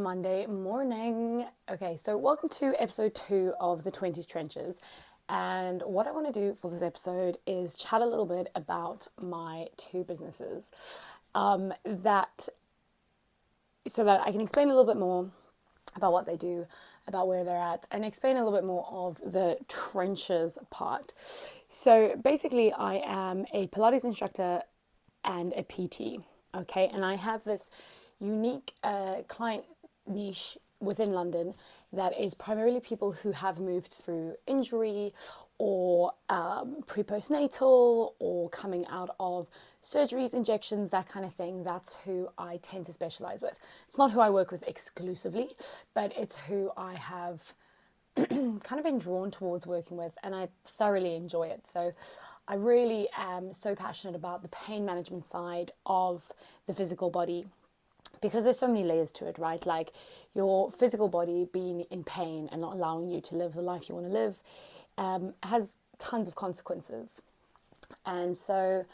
Monday morning. Okay, so welcome to episode 2 of the Twenties Trenches. And what I want to do for this episode is chat a little bit about my two businesses, that so that I can explain a little bit more about what they do, about where they're at, and explain a little bit more of the trenches part. So basically, I am a Pilates instructor and a PT. Okay, and I have this unique client niche within London that is primarily people who have moved through injury or pre-postnatal or coming out of surgeries, injections, that kind of thing. That's who I tend to specialize with. It's not who I work with exclusively, but it's who I have kind of been drawn towards working with, and I thoroughly enjoy it. So I really am so passionate about the pain management side of the physical body, because there's so many layers to it, right? Like your physical body being in pain and not allowing you to live the life you want to live has tons of consequences. And so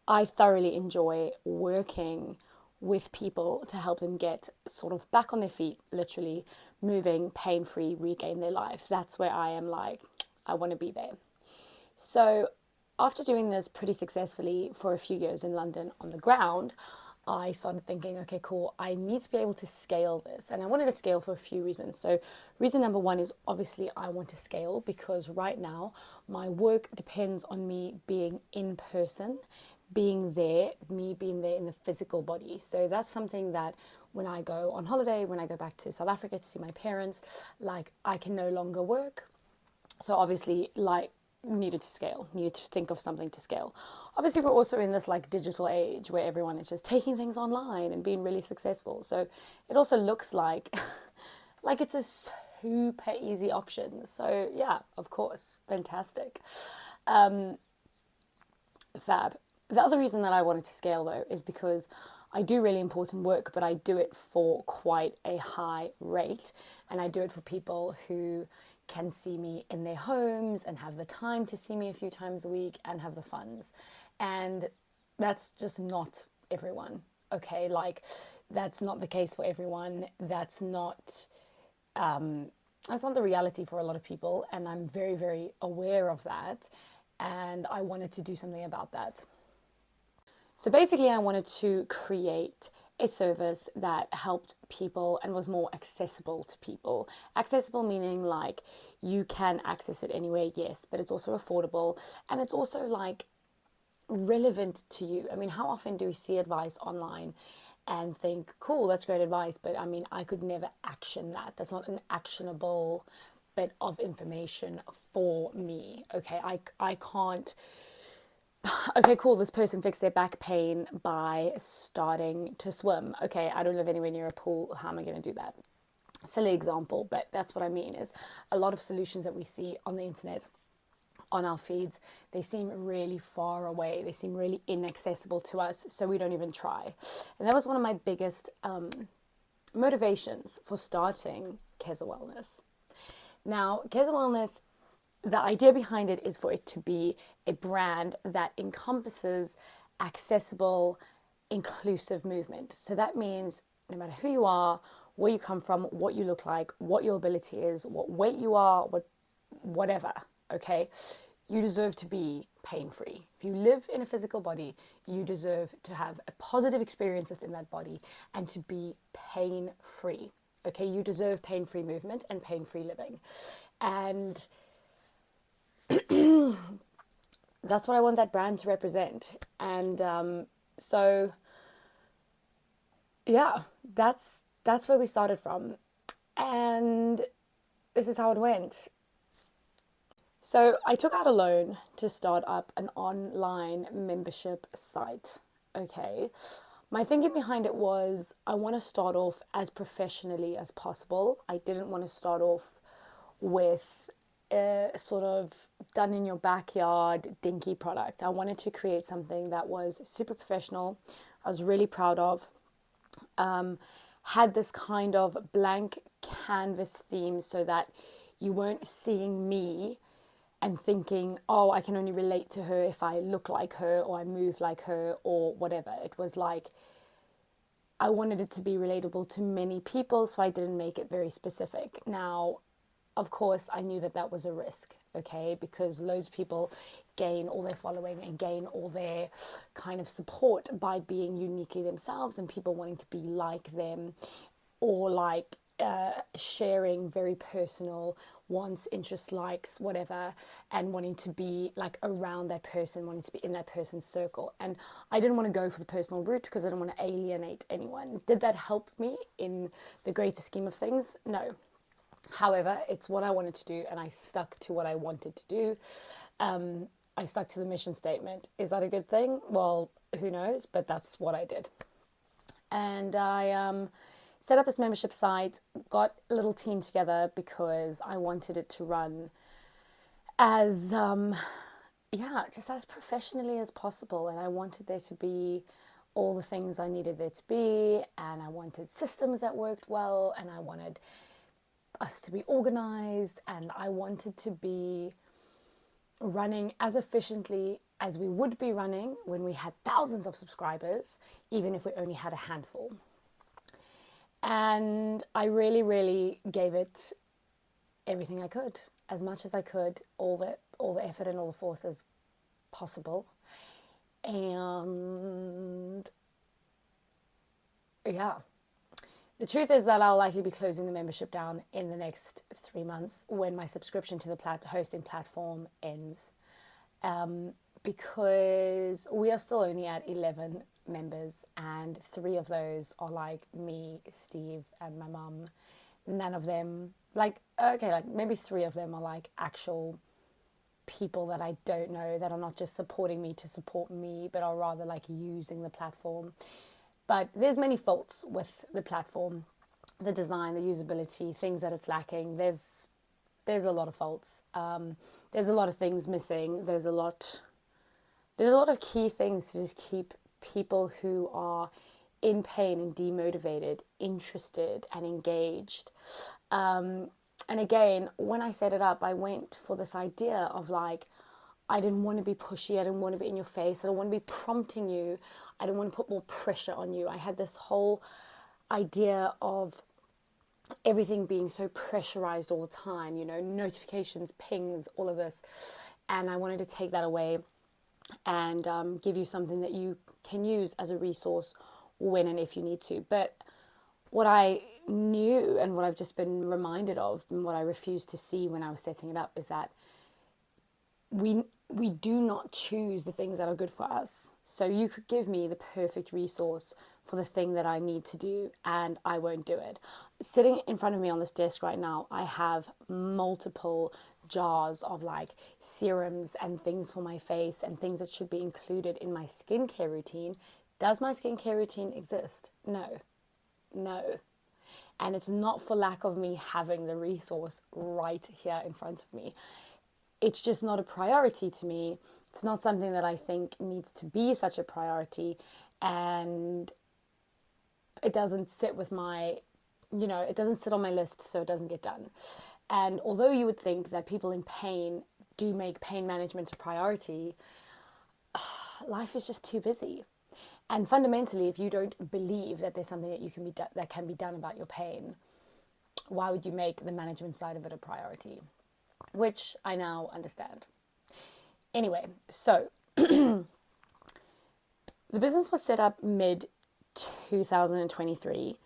I thoroughly enjoy working with people to help them get sort of back on their feet, literally moving pain-free, regain their life. That's where I am like, I want to be there. So after doing this pretty successfully for a few years in London on the ground, I started thinking, okay, cool, I need to be able to scale this. And I wanted to scale for a few reasons. So reason number one is obviously I want to scale because right now my work depends on me being in person, me being there in the physical body. So that's something that when I go on holiday, when I go back to South Africa to see my parents, like I can no longer work. So obviously, like, needed to think of something to scale. Obviously, we're also in this like digital age where everyone is just taking things online and being really successful. So it also looks like like it's a super easy option. So yeah, of course, fantastic. Fab. The other reason that I wanted to scale though is because I do really important work, but I do it for quite a high rate, and I do it for people who can see me in their homes and have the time to see me a few times a week and have the funds. And that's just not everyone, okay? Like, that's not the case for everyone. That's not the reality for a lot of people, and I'm very, very aware of that, and I wanted to do something about that. So basically, I wanted to create a service that helped people and was more accessible to people. Accessible meaning like you can access it anywhere, yes, but it's also affordable and it's also like relevant to you. I mean, how often do we see advice online and think, cool, that's great advice, but I mean, I could never action that. That's not an actionable bit of information for me, okay? I can't okay, cool, this person fixed their back pain by starting to swim. Okay, I don't live anywhere near a pool. How am I going to do that? Silly example, but that's what I mean is a lot of solutions that we see on the internet, on our feeds, they seem really far away. They seem really inaccessible to us, so we don't even try. And that was one of my biggest motivations for starting Keza Wellness. Now, Keza Wellness, the idea behind it is for it to be a brand that encompasses accessible, inclusive movement. So that means no matter who you are, where you come from, what you look like, what your ability is, what weight you are, whatever, okay? You deserve to be pain-free. If you live in a physical body, you deserve to have a positive experience within that body and to be pain-free, okay? You deserve pain-free movement and pain-free living. And that's what I want that brand to represent. And so yeah, that's where we started from, and this is how it went. So I took out a loan to start up an online membership site. Okay, my thinking behind it was I want to start off as professionally as possible. I didn't want to start off with sort of done in your backyard dinky product. I wanted to create something that was super professional, I was really proud of, had this kind of blank canvas theme so that you weren't seeing me and thinking, oh, I can only relate to her if I look like her or I move like her or whatever. It was like I wanted it to be relatable to many people, so I didn't make it very specific. Now, of course, I knew that that was a risk, okay, because loads of people gain all their following and gain all their kind of support by being uniquely themselves, and people wanting to be like them, or like sharing very personal wants, interests, likes, whatever, and wanting to be like around that person, wanting to be in that person's circle. And I didn't want to go for the personal route because I didn't want to alienate anyone. Did that help me in the greater scheme of things? No. However, it's what I wanted to do, and I stuck to what I wanted to do. I stuck to the mission statement. Is that a good thing? Well, who knows, but that's what I did. And I set up this membership site, got a little team together because I wanted it to run as, just as professionally as possible. And I wanted there to be all the things I needed there to be. And I wanted systems that worked well. And I wanted us to be organized. And I wanted to be running as efficiently as we would be running when we had thousands of subscribers, even if we only had a handful. And I really, really gave it everything I could, as much as I could, all the effort and all the force as possible. And yeah, the truth is that I'll likely be closing the membership down in the next 3 months when my subscription to the hosting platform ends. Because we are still only at 11 members, and 3 of those are like me, Steve, and my mum. None of them, like maybe 3 of them are like actual people that I don't know, that are not just supporting me to support me, but are rather like using the platform. But there's many faults with the platform, the design, the usability, things that it's lacking. There's a lot of faults. There's a lot of things missing. There's a lot of key things to just keep people who are in pain and demotivated interested and engaged. And again, when I set it up, I went for this idea of like, I didn't want to be pushy. I didn't want to be in your face. I don't want to be prompting you. I didn't want to put more pressure on you. I had this whole idea of everything being so pressurized all the time, notifications, pings, all of this. And I wanted to take that away and give you something that you can use as a resource when and if you need to. But what I knew and what I've just been reminded of, and what I refused to see when I was setting it up, is that we do not choose the things that are good for us. So you could give me the perfect resource for the thing that I need to do, and I won't do it. Sitting in front of me on this desk right now, I have multiple jars of like serums and things for my face and things that should be included in my skincare routine. Does my skincare routine exist? No. And it's not for lack of me having the resource right here in front of me. It's just not a priority to me. It's not something that I think needs to be such a priority, and it doesn't sit with my, it doesn't sit on my list, so it doesn't get done. And although you would think that people in pain do make pain management a priority, life is just too busy. And fundamentally, if you don't believe that there's something that can be done about your pain, why would you make the management side of it a priority? Which I now understand. Anyway, so the business was set up mid 2023,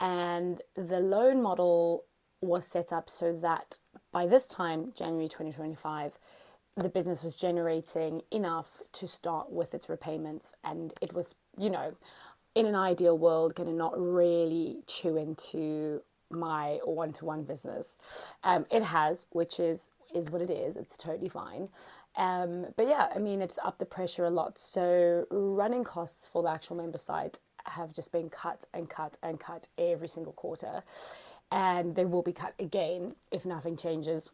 and the loan model was set up so that by this time, January 2025, the business was generating enough to start with its repayments, and it was, in an ideal world, going to not really chew into my one-to-one business. It has, which is what it is. It's totally fine. But yeah, it's up the pressure a lot. So running costs for the actual member site have just been cut and cut and cut every single quarter. And they will be cut again if nothing changes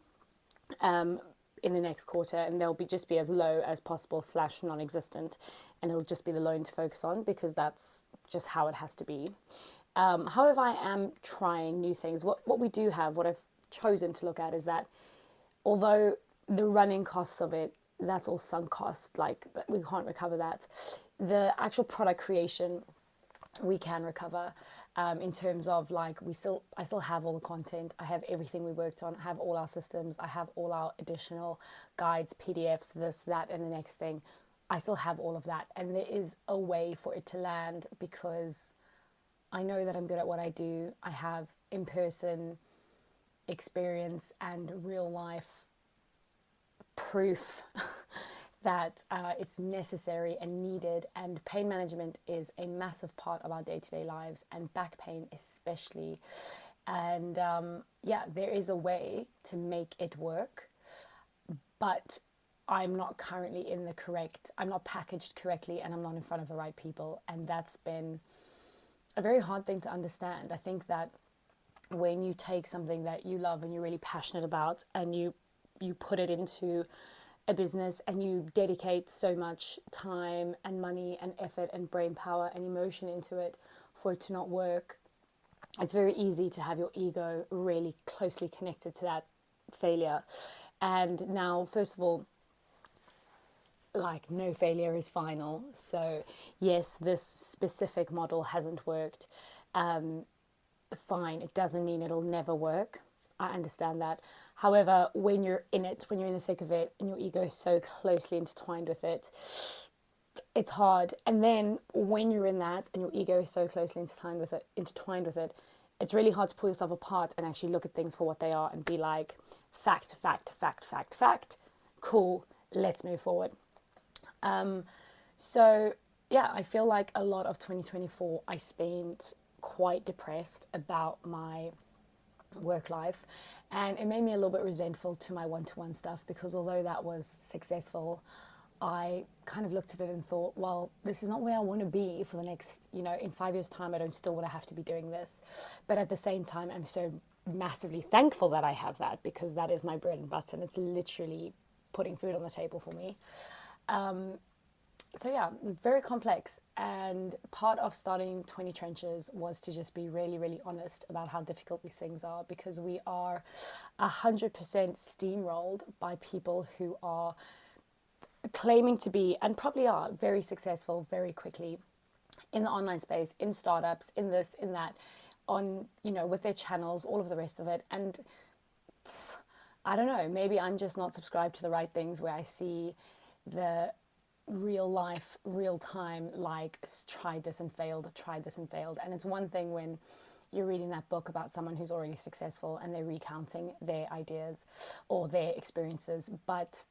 in the next quarter. And they'll just be as low as possible / non-existent. And it'll just be the loan to focus on, because that's just how it has to be. However, I am trying new things. What we do have, what I've chosen to look at, is that although the running costs of it, that's all sunk cost, like we can't recover that. The actual product creation we can recover, in terms of like I still have all the content, I have everything we worked on, I have all our systems, I have all our additional guides, PDFs, this, that, and the next thing. I still have all of that, and there is a way for it to land because I know that I'm good at what I do. I have in-person experience and real life proof that it's necessary and needed, and pain management is a massive part of our day-to-day lives, and back pain especially. And yeah, there is a way to make it work, but I'm not currently I'm not packaged correctly, and I'm not in front of the right people, and that's been a very hard thing to understand. I think that when you take something that you love and you're really passionate about, and you put it into a business and you dedicate so much time and money and effort and brain power and emotion into it for it to not work, it's very easy to have your ego really closely connected to that failure. And now, first of all, like, no failure is final. So yes, this specific model hasn't worked. Fine, it doesn't mean it'll never work. I understand that. However, when you're in it, when you're in the thick of it, and your ego is so closely intertwined with it, it's hard. And then when you're in that, and your ego is so closely intertwined with it, it's really hard to pull yourself apart and actually look at things for what they are and be like, fact, fact, fact, fact, fact. Cool, let's move forward. So yeah, I feel like a lot of 2024 I spent quite depressed about my work life, and it made me a little bit resentful to my one-to-one stuff, because although that was successful, I kind of looked at it and thought, well, this is not where I want to be for the next, in 5 years' time. I don't still want to have to be doing this. But at the same time, I'm so massively thankful that I have that, because that is my bread and butter, and it's literally putting food on the table for me. So yeah, very complex. And part of starting 20 Trenches was to just be really, really honest about how difficult these things are, because we are 100% steamrolled by people who are claiming to be, and probably are, very successful very quickly in the online space, in startups, in this, in that, on, with their channels, all of the rest of it. And I don't know, maybe I'm just not subscribed to the right things, where I see the real life, real time, like, tried this and failed. And it's one thing when you're reading that book about someone who's already successful and they're recounting their ideas or their experiences. But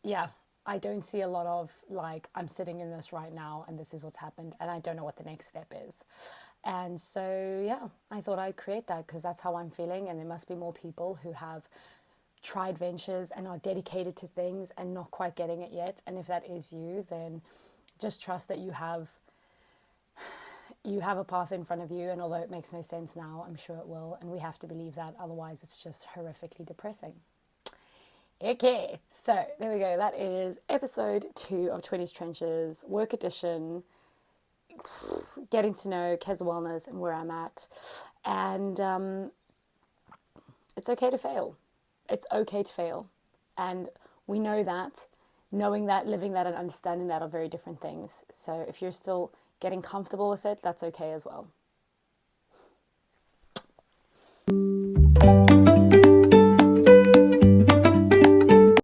yeah, I don't see a lot of, like, I'm sitting in this right now and this is what's happened and I don't know what the next step is. And so yeah, I thought I'd create that because that's how I'm feeling, and there must be more people who have tried ventures and are dedicated to things and not quite getting it yet. And if that is you, then just trust that you have a path in front of you, and although it makes no sense now, I'm sure it will, and we have to believe that, otherwise it's just horrifically depressing. Okay, so there we go. That is episode 2 of 20s Trenches, work edition, getting to know Keza Wellness and where I'm at. And it's okay to fail. It's okay to fail. And we know that. Knowing that, living that, and understanding that are very different things. So if you're still getting comfortable with it, that's okay as well.